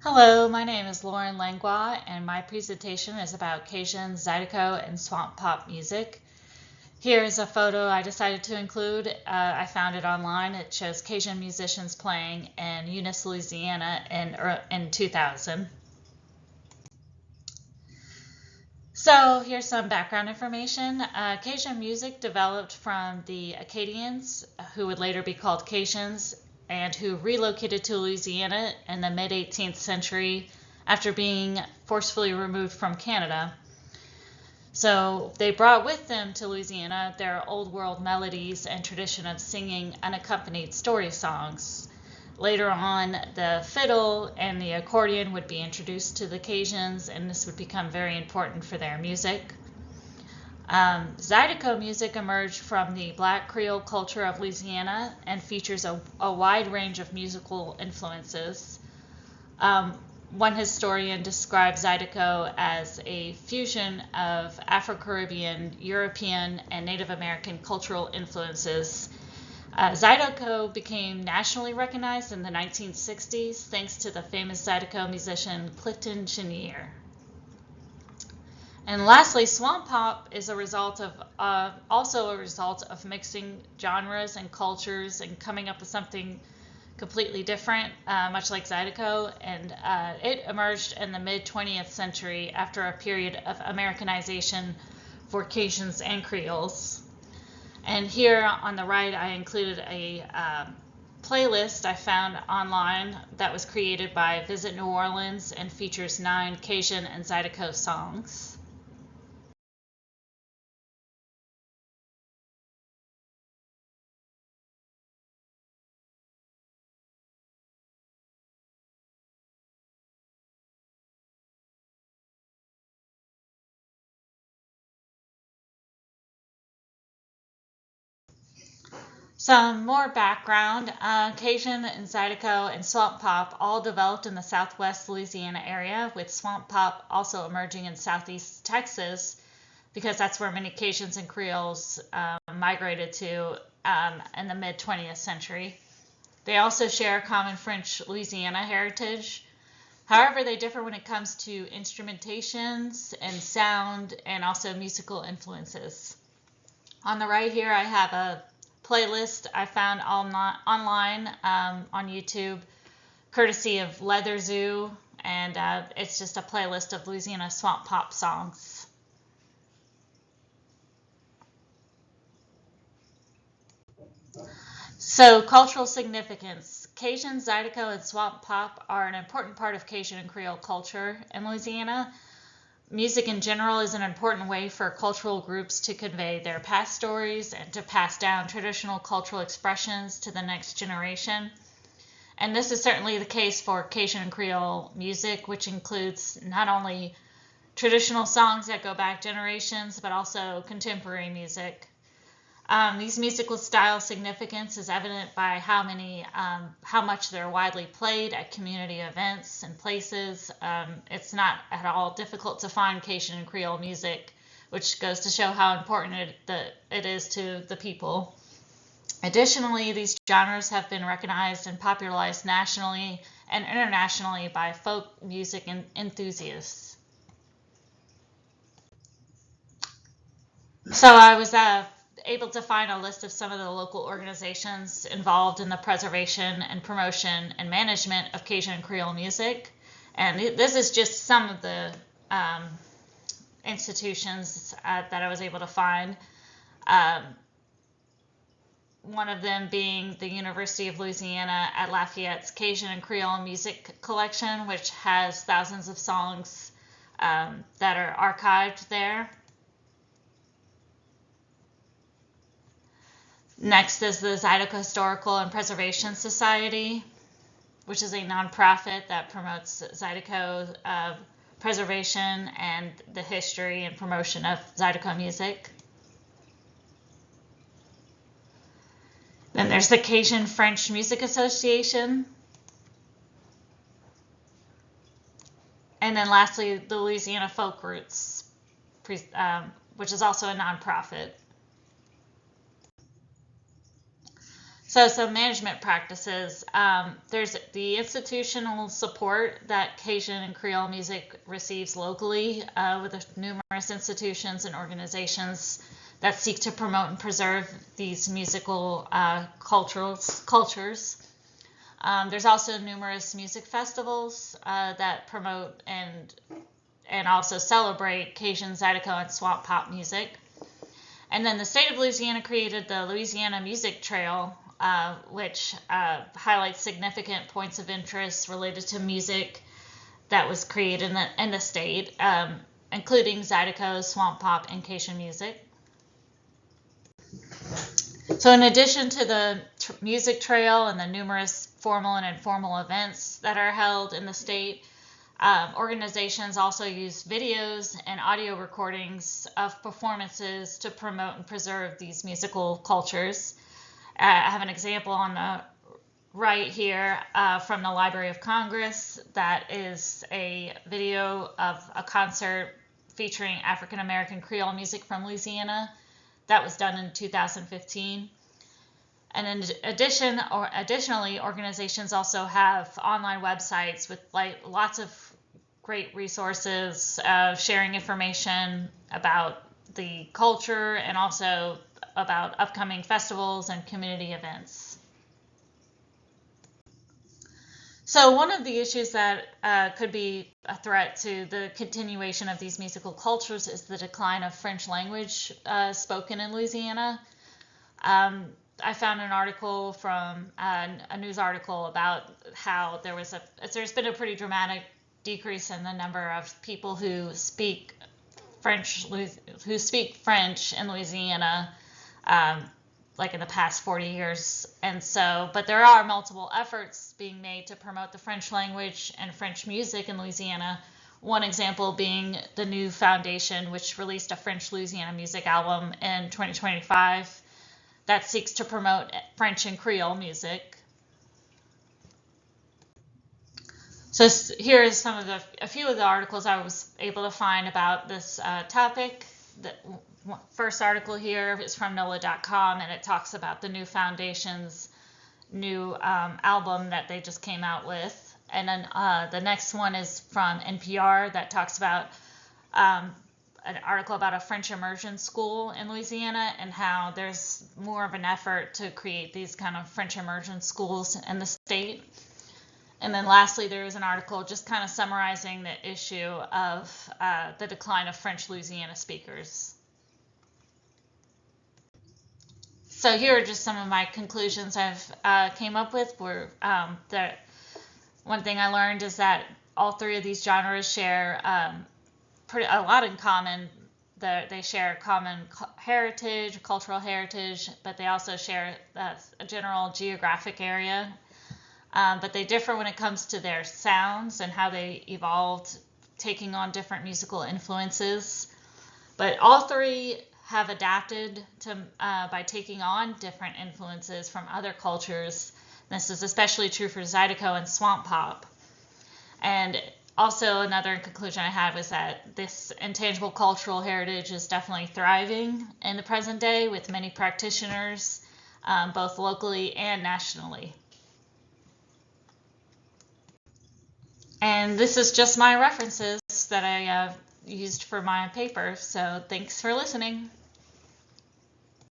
Hello, my name is Lauren Langlois, and my presentation is about Cajun, Zydeco, and swamp pop music. Here is a photo I decided to include. I found it online. It shows Cajun musicians playing in Eunice, Louisiana in 2000. So here's some background information. Cajun music developed from the Acadians, who would later be called Cajuns, and who relocated to Louisiana in the mid-18th century after being forcefully removed from Canada. So they brought with them to Louisiana their old world melodies and tradition of singing unaccompanied story songs. Later on, the fiddle and the accordion would be introduced to the Cajuns, and this would become very important for their music. Zydeco music emerged from the Black Creole culture of Louisiana and features a wide range of musical influences. One historian describes Zydeco as a fusion of Afro-Caribbean, European, and Native American cultural influences. Zydeco became nationally recognized in the 1960s thanks to the famous Zydeco musician Clifton Chenier. And lastly, swamp pop is also a result of mixing genres and cultures and coming up with something completely different, much like Zydeco, and it emerged in the mid-20th century after a period of Americanization for Cajuns and Creoles. And here on the right, I included a playlist I found online that was created by Visit New Orleans and features 9 Cajun and Zydeco songs. Some more background. Cajun and Zydeco and swamp pop all developed in the southwest Louisiana area, with swamp pop also emerging in southeast Texas because that's where many Cajuns and Creoles migrated to in the mid-20th century. They also share common French Louisiana heritage. However, they differ when it comes to instrumentations and sound and also musical influences. On the right here, I have a playlist I found online on YouTube, courtesy of Leather Zoo, and it's just a playlist of Louisiana swamp pop songs. So, cultural significance. Cajun, Zydeco, and swamp pop are an important part of Cajun and Creole culture in Louisiana. Music in general is an important way for cultural groups to convey their past stories and to pass down traditional cultural expressions to the next generation. And this is certainly the case for Cajun and Creole music, which includes not only traditional songs that go back generations, but also contemporary music. These musical style significance is evident by how much they're widely played at community events and places. It's not at all difficult to find Cajun and Creole music, which goes to show how important it is to the people. Additionally, these genres have been recognized and popularized nationally and internationally by folk music enthusiasts. So I was able to find a list of some of the local organizations involved in the preservation and promotion and management of Cajun and Creole music. And this is just some of the institutions that I was able to find. One of them being the University of Louisiana at Lafayette's Cajun and Creole Music Collection, which has thousands of songs that are archived there. Next is the Zydeco Historical and Preservation Society, which is a nonprofit that promotes Zydeco preservation and the history and promotion of Zydeco music. Then there's the Cajun French Music Association. And then lastly, the Louisiana Folk Roots, which is also a nonprofit. So some management practices. There's the institutional support that Cajun and Creole music receives locally with numerous institutions and organizations that seek to promote and preserve these musical cultures. There's also numerous music festivals that promote and also celebrate Cajun, Zydeco, and swamp pop music. And then the state of Louisiana created the Louisiana Music Trail, which highlights significant points of interest related to music that was created in the state, including Zydeco, swamp pop, and Cajun music. So in addition to the music trail and the numerous formal and informal events that are held in the state, organizations also use videos and audio recordings of performances to promote and preserve these musical cultures. I have an example on the right here from the Library of Congress that is a video of a concert featuring African American Creole music from Louisiana that was done in 2015. And in additionally, organizations also have online websites with lots of great resources, sharing information about the culture and also about upcoming festivals and community events. So one of the issues that could be a threat to the continuation of these musical cultures is the decline of French language spoken in Louisiana. I found an article from a news article about how there's been a pretty dramatic decrease in the number of people who speak French in Louisiana, like in the past 40 years. And so, but there are multiple efforts being made to promote the French language and French music in Louisiana. One example being the new foundation, which released a French Louisiana music album in 2025 that seeks to promote French and Creole music. So here is a few of the articles I was able to find about this topic. The first article here is from NOLA.com, and it talks about the new foundation's new album that they just came out with. And then the next one is from NPR that talks about an article about a French immersion school in Louisiana and how there's more of an effort to create these kind of French immersion schools in the state. And then lastly, there is an article just kind of summarizing the issue of the decline of French Louisiana speakers. So here are just some of my conclusions I've came up with. One thing I learned is that all three of these genres share a lot in common. They share common heritage, cultural heritage, but they also share a general geographic area. But they differ when it comes to their sounds and how they evolved, taking on different musical influences. But all three have adapted to by taking on different influences from other cultures. This is especially true for Zydeco and swamp pop. And also another conclusion I had was that this intangible cultural heritage is definitely thriving in the present day with many practitioners, both locally and nationally. And this is just my references that I used for my paper, so thanks for listening.